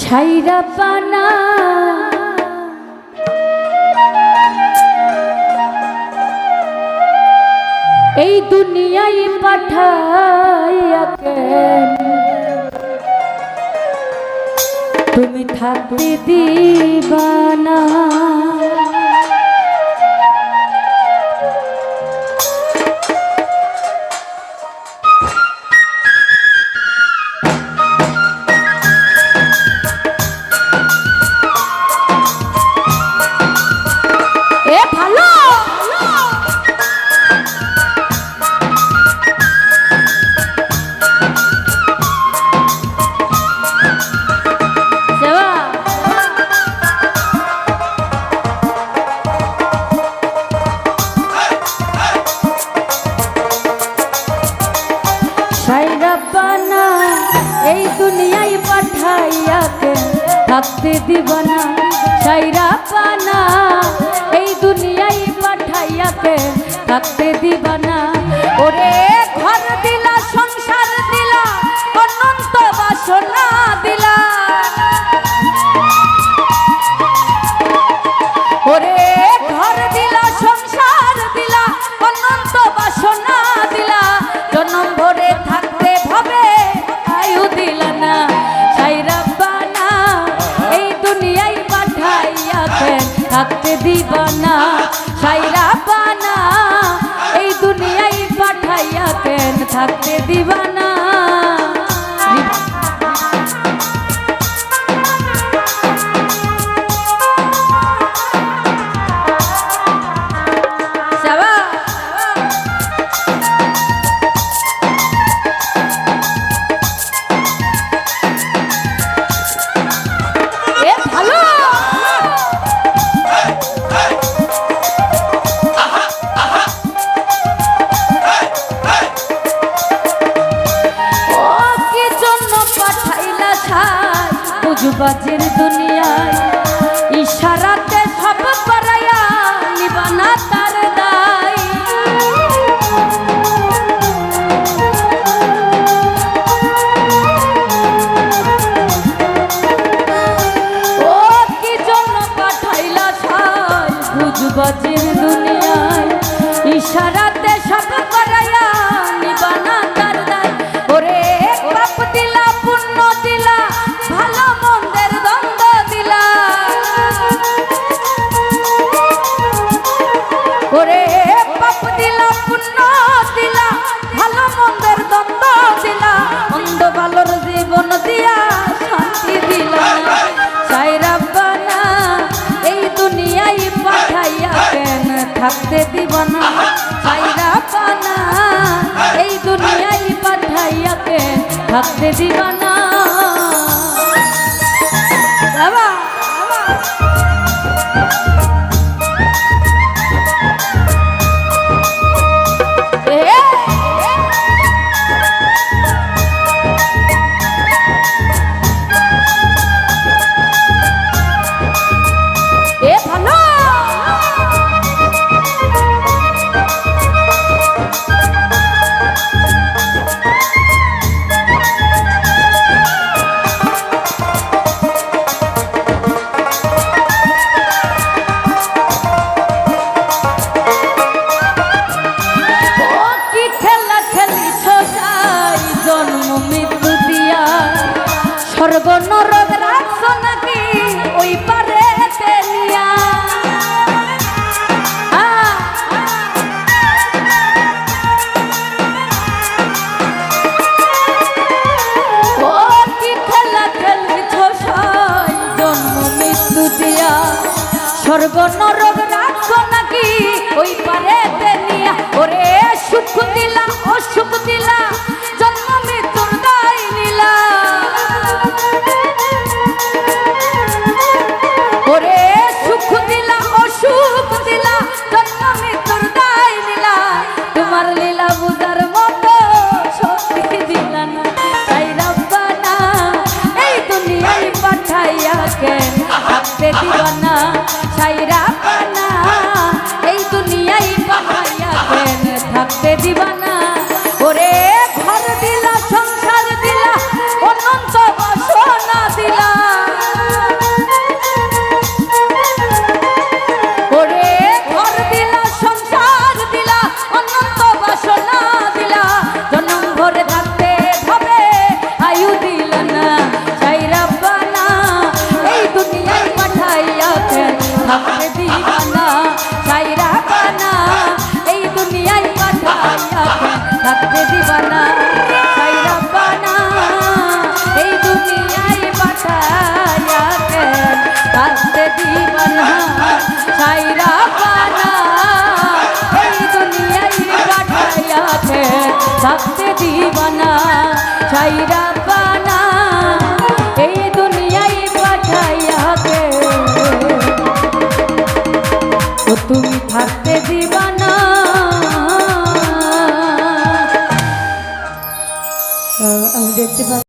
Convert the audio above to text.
ছাইরা পানা এই দুনিয়ায় পাঠাইয়া কেন তুমি থাকতে দিবা না। এই দুনিয়ায় পাঠাইয়া কেন থাকতে দিবা না। ছাইরা পানা এই দুনিয়ায় পাঠাইয়া কেন থাকতে দিবা না। ওরে ঘর দিলা সংসার দিলা অনন্ত বাসনা দিলা, ওরে ঘর দিলা সংসার দিলা অনন্ত বাসনা দিলা, জনম ভরে থাকতে ভাবে আয়ু দিলা না। ছাইরা পানা এই দুনিয়ায় পাঠাইয়া কেন থাকতে দিবা না। ছাইরা পানা এই দুনিয়ায় পাঠাইয়া কেন থাকতে দিবা না। বাজের দুনিয়ায় ইশারাতে সব করায়া নিবানা তার দায়। ও কি জন্য পাঠাইলা ছাই বুঝবাজের দুনিয়ায় ইশারাতে সব করায়া নিবানা তার দায়। ওরে পাপ দিলা পুণ্য দিলা ভালো মন্দের দ্বন্দ্ব দিলা, ওরে পাপ দিলা পুণ্য দিলা ভালো মন্দের দ্বন্দ্ব দিলা, মন্দ ভালোর জীবন দিয়া শান্তি দিলা। ছাইরা পানা এই দুনিয়ায় পাঠাইয়া কেন থাকতে দিবা না। ছাইরা পানা এই দুনিয়ায় পাঠাইয়া কেন থাকতে দিবা না। স্বর্গ নরক রাখছো নাকি ওই পারে তেলিয়া, ও কি খেলা খেলিছো সাই জন্ম মৃত্যু দিয়া। স্বর্গ নরক রাখছো নাকি ওই পারে তেলিয়া, ওরে সুখ দিলা অসুখ দিলা জন্ম মৃত্যুর দায় নিলা, ওরে সুখ দিলা অসুখ দিলা জন্ম মৃত্যুর দায় নিলা। তোমার লীলা বুঝার মতো শক্তি দিলা না। ছাইরা পানা এই দুনিয়ায় পাঠাইয়া কেন থাকতে দিবা না। ছাইরা পানা এই দুনিয়ায় পাঠাইয়া কেন থাকতে দিবা না। ওরে ঘর দিলা সংসার দিলা অনন্ত বাসনা দিলা, থাকতে দিবানা ছাইরা